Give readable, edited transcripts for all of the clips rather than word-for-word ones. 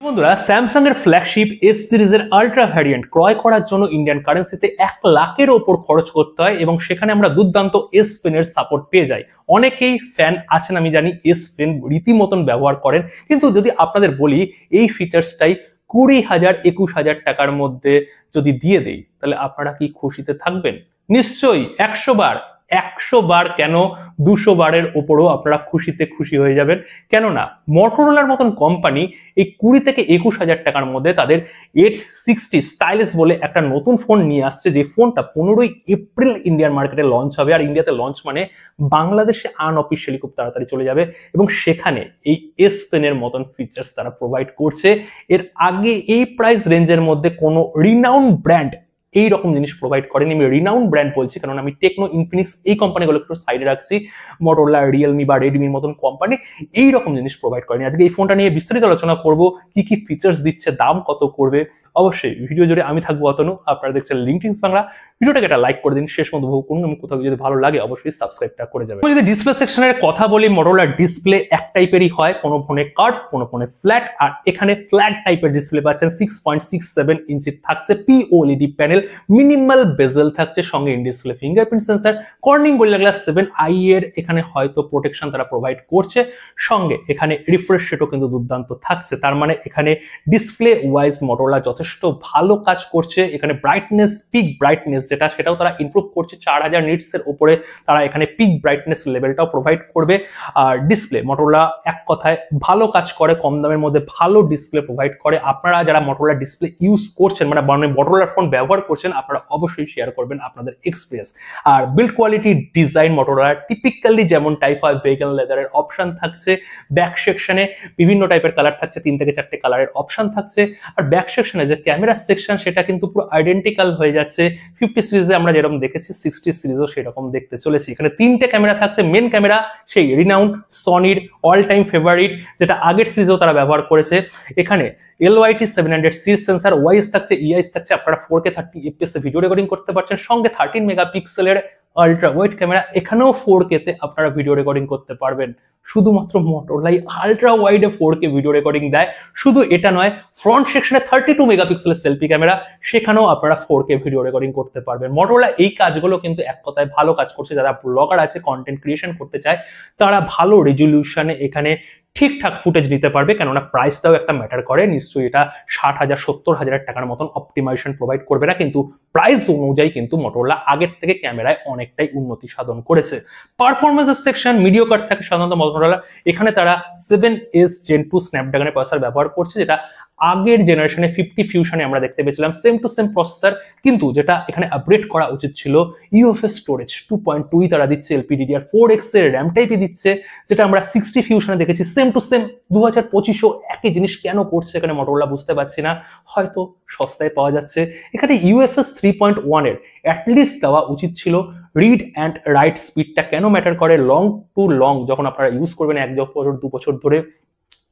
বন্ধুরা, স্যামসাং এর flagship S সিরিজের আলট্রা ভ্যারিয়েন্ট ক্রয় করার জন্য ইন্ডিয়ান কারেন্সিতে 1 লাখের ওপর খরচ করতে হয় এবং সেখানে আমরা দুর্দান্ত এস পেনের সাপোর্ট পেয়ে যাই। অনেকেই ফ্যান আছেন আমি জানি, এস পেন রীতিমতন ব্যবহার করেন, কিন্তু যদি আপনাদের বলি এই ফিচার্সটাই 20,000 21,000 টাকার মধ্যে যদি দিয়ে দেই, তাহলে আপনারা কি খুশিতে থাকবেন? নিশ্চয়ই 100 বার কেন 200 বারের ওপরও আপনারা খুশিতে খুশি হয়ে যাবেন। কেননা মটোরোলার মতন কোম্পানি এই 20 থেকে 21,000 টাকার মধ্যে তাদের H60 স্টাইলিশ বলে একটা নতুন ফোন নিয়ে আসছে, যে ফোনটা 15ই এপ্রিল ইন্ডিয়ান মার্কেটে লঞ্চ হবে। আর ইন্ডিয়াতে লঞ্চ মানে বাংলাদেশে আনঅফিসিয়ালি খুব তাড়াতাড়ি চলে যাবে এবং সেখানে এই এস পেনের মতন ফিচার্স তারা প্রোভাইড করছে। এর আগে এই প্রাইস রেঞ্জের মধ্যে কোনো রিনাউন্ড ব্র্যান্ড এইরকম জিনিস প্রোভাইড করেনি। আমি রিনাউন্ড ব্র্যান্ড বলছি কারণ আমি টেকনো, ইনফিনিক্স এই কোম্পানিগুলো একটু সাইডে রাখছি। মোটরোলা, রিয়েলমি বা রেডমির মতন কোম্পানি এইরকম জিনিস প্রোভাইড করেনি। আজকে এই ফোনটা নিয়ে বিস্তারিত আলোচনা করব, কি কি ফিচার্স দিচ্ছে, দাম কত করবে। অবশ্যই ভিডিও জুড়ে আমি থাকবো অতনু, আপনারা দেখছেন লিঙ্কটিংস বাংলা। ভিডিওটাকে একটা লাইক করে দিন, শেষ মতো উপভোগ করুন এবং কোথাও যদি ভালো লাগে অবশ্যই সাবস্ক্রাইবটা করে যাবেন। যদি ডিসপ্লে সেকশনের কথা বলি, মোটরোলা ডিসপ্লে এক টাইপেরই হয়, কোনো ফোনে কার্ভ, কোনো ফোনে ফ্ল্যাট। আর এখানে ফ্ল্যাট টাইপের ডিসপ্লে পাচ্ছেন। 6.67 ইঞ্চি থাকছে পিওএলইডি প্যানেল, মিনিমাল বেজেল থাকছে, সঙ্গে in display fingerprint sensor, Corning gorilla glass 7i এর এখানে হয়তো প্রোটেকশন তারা প্রোভাইড করছে। সঙ্গে এখানে রিফ্রেশ রেটও কিন্তু দুর্দান্ত থাকছে, তার মানে এখানে ডিসপ্লে ওয়াইজ মোটরোলা যথেষ্ট ভালো কাজ করছে। এখানে ব্রাইটনেস, পিক ব্রাইটনেস যেটা, সেটাও তারা ইমপ্রুভ করছে। 4000 নিটস এর উপরে তারা এখানে পিক ব্রাইটনেস লেভেলটাও প্রোভাইড করবে। আর ডিসপ্লে মোটরোলা এক কথায় ভালো কাজ করে, কম দামের মধ্যে ভালো ডিসপ্লে প্রোভাইড করে। আপনারা যারা মোটরোলা ডিসপ্লে ইউজ করছেন, মানে মোটরোলার ফোন ব্যবহার করছেন, আপনারা অবশ্যই শেয়ার করবেন আপনাদের এক্সপিরিয়েন্স। আর build quality, design Motorola typically যেমন টাইপ হয়, ভেগান লেদারের অপশন থাকছে। ব্যাক সেকশনে বিভিন্ন টাইপের কালার থাকছে, 3 থেকে 4টে কালারের অপশন থাকছে। আর ব্যাক সেকশনে যে ক্যামেরা সেকশন, সেটা কিন্তু পুরো আইডেন্টিক্যাল হয়ে যাচ্ছে 50 সিরিজে আমরা যেরকম দেখেছি, 60 সিরিজও সেরকম দেখতে চলেছি। এখানে 3টে ক্যামেরা থাকছে। মেন ক্যামেরা সেই রিনাউন্ড সনির অল টাইম ফেভারিট, যেটা আগের সিরিজেও তারা ব্যবহার করেছে। এখানে LYT 700 সিরিজ সেন্সার, ওয়াইস থাকছে, ইআইস থাকছে। আপনারা 4K 30 FPS এ ভিডিও রেকর্ডিং করতে পারছেন। সঙ্গে 13 মেগাপিক্সেলের আলট্রা ওয়াইড ক্যামেরা, এখানেও 4K তে আপনারা ভিডিও রেকর্ডিং করতে পারবেন। শুধুমাত্র মোটরোলাই আলট্রা ওয়াইডে 4K ভিডিও রেকর্ডিং দেয়। শুধু এটা নয়, ফ্রন্ট সেকশনে 32 মেগাপিক্সেলের সেলফি ক্যামেরা, সেখানেও আপনারা 4K ভিডিও রেকর্ডিং করতে পারবেন। মোটরোলা এই কাজগুলো কিন্তু এক কথায় ভালো কাজ করছে। যারা ব্লগার আছে, কন্টেন্ট ক্রিয়েশন করতে চায়, তারা ভালো রেজলিউশনে এখানে ঠিকঠাক ফুটেজ নিতে পারবে। কেননা প্রাইসটাও একটা ম্যাটার করে। নিশ্চয়ই এটা 60,000 70,000 টাকার মতন অপটিমাইজেশন প্রোভাইড করবে না, কিন্তু প্রাইস অনুযায়ী কিন্তু মোটরোলা আগের থেকে ক্যামেরায় অনেকটাই উন্নতি সাধন করেছে। পারফরমেন্সের সেকশন মিডিওকার থাকে সাধারণত মোটরোলা। এখানে তারা 7S Gen 2 স্ন্যাপড্রাগনের প্রসেসর ব্যবহার করছে, যেটা আগের জেনারেশনে 50 ফিউশনে আমরা দেখতে পেয়েছিলাম সেম টু সেম প্রসেসর। কিন্তু যেটা এখানে আপগ্রেড করা উচিত ছিল, UFS স্টোরেজ 2.2 তারা দিচ্ছে, LPDDR4X এর র্যাম টাইপই দিচ্ছে, যেটা আমরা 60 ফিউশনে দেখেছি সেম টু সেম। 2025 একই জিনিস কেন করছে এখানে মোটরোলা বুঝতে পারছি না। হয়তো সস্তায় পাওয়া যাচ্ছে। এখানে UFS 3.1 এর অ্যাটলিস্ট দেওয়া উচিত ছিল। রিড অ্যান্ড রাইট স্পিডটা কেন ম্যাটার করে, লং টু লং যখন আপনারা ইউজ করবেন 1 বছর 2 বছর ধরে,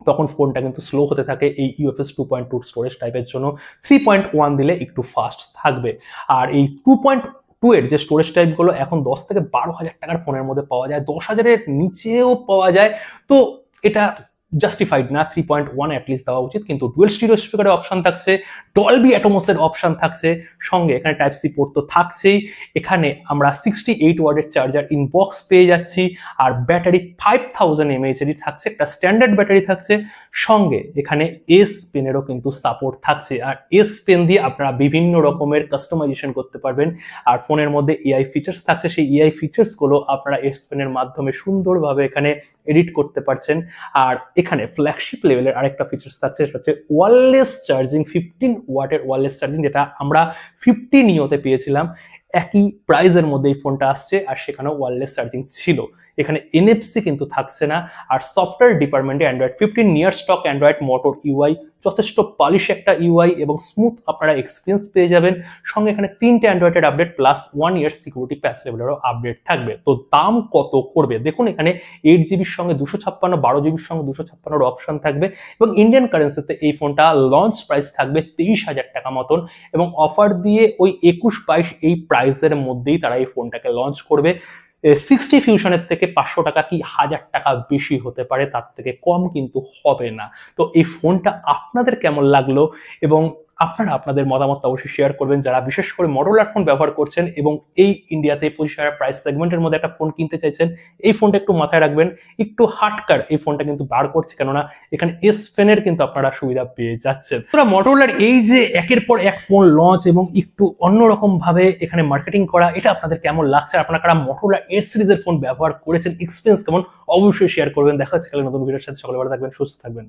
তখন ফোনটা কিন্তু স্লো হতে থাকে। এই UFS 2.2 স্টোরেজ টাইপের জন্য 3.1 দিলে একটু ফাস্ট থাকবে। আর এই 2.2 এর যে স্টোরেজ টাইপগুলো এখন 10 থেকে 12,000 টাকার ফোনের মধ্যে পাওয়া যায়, 10,000-এর নিচেও পাওয়া যায়। তো এটা জাস্টিফাইড না, 3.1 অ্যাটলিস্ট দেওয়া উচিত। কিন্তু ডুয়েল স্টিরিও স্পিকারের অপশন থাকছে, ডলবি অ্যাটমসের অপশন থাকছে, সঙ্গে এখানে টাইপ সি পোর্ট তো থাকছেই। এখানে আমরা 68 ওয়াটের চার্জার ইনবক্স পেয়ে যাচ্ছি। আর ব্যাটারি 5000 mAh এরই থাকছে, একটা স্ট্যান্ডার্ড ব্যাটারি থাকছে। সঙ্গে এখানে এস পেনেরও কিন্তু সাপোর্ট থাকছে। আর এস পেন দিয়ে আপনারা বিভিন্ন রকমের কাস্টমাইজেশন করতে পারবেন। আর ফোনের মধ্যে AI ফিচার্স থাকছে, সেই AI ফিচার্সগুলো আপনারা এস পেনের মাধ্যমে সুন্দরভাবে এখানে এডিট করতে পারছেন। আর এখানে ফ্ল্যাগশিপ লেভেলের আরেকটা ফিচার্স থাকছে, সেটা হচ্ছে ওয়্যারলেস চার্জিং, 15 ওয়াটের ওয়্যারলেস চার্জিং, যেটা আমরা 50 নিওতে পেয়েছিলাম। একই প্রাইসের মধ্যে এই ফোনটা আসছে, আর সেখানেও ওয়্যারলেস চার্জিং ছিল। এখানে NFC কিন্তু থাকছে না। আর সফটওয়্যার ডিপার্টমেন্টে Android 15 near stock Android motor UI, যথেষ্ট পলিশ একটা UI এবং স্মুথ আপনারা এক্সপিরিয়েন্স পেয়ে যাবেন। সঙ্গে এখানে 3টে অ্যান্ড্রয়েডের আপডেট প্লাস 1 ইয়ার সিকিউরিটি প্যাচ লেভেলেরও আপডেট থাকবে। তো দাম কত করবে দেখুন, এখানে 8GB সঙ্গে 256, 12GB সঙ্গে 256 অপশন থাকবে এবং ইন্ডিয়ান কারেন্সিতে এই ফোনটা লঞ্চ প্রাইস থাকবে 23,000 টাকা মতন, এবং অফার দিয়ে ওই 21-22 এই প্রাইসের মধ্যেই তারা এই ফোনটাকে লঞ্চ করবে। 60 ফিউশনের থেকে 500 টাকা কি 1000 টাকা বেশি হতে পারে, তার থেকে কম কিন্তু হবে না। তো এই ফোনটা আপনাদের কেমন লাগলো এবং আপনারা আপনাদের মতামতটা অবশ্যই শেয়ার করবেন, যারা বিশেষ করে মটোরোলার ফোন ব্যবহার করছেন এবং এই ইন্ডিয়াতে 25,000 প্রাইস সেগমেন্টের মধ্যে একটা ফোন কিনতে চাইছেন। এই ফোনটা একটু মাথায় রাখবেন, একটু হাটকার এই ফোনটা কিন্তু বার করছে, কেননা এখানে S পেনের কিন্তু আপনারা সুবিধা পেয়ে যাচ্ছেন। তোরা মটোরোলার এই যে একের পর এক ফোন লঞ্চ এবং একটু অন্যরকম ভাবে এখানে মার্কেটিং করা, এটা আপনাদের কেমন লাগছে? আপনারা কারা মটোরোলা S সিরিজের ফোন ব্যবহার করেছেন, এক্সপিরিয়েন্স কেমন, অবশ্যই শেয়ার করবেন। দেখা হচ্ছে কালকে নতুন ভিডিওর সাথে। সকলে ভালো থাকবেন, সুস্থ থাকবেন।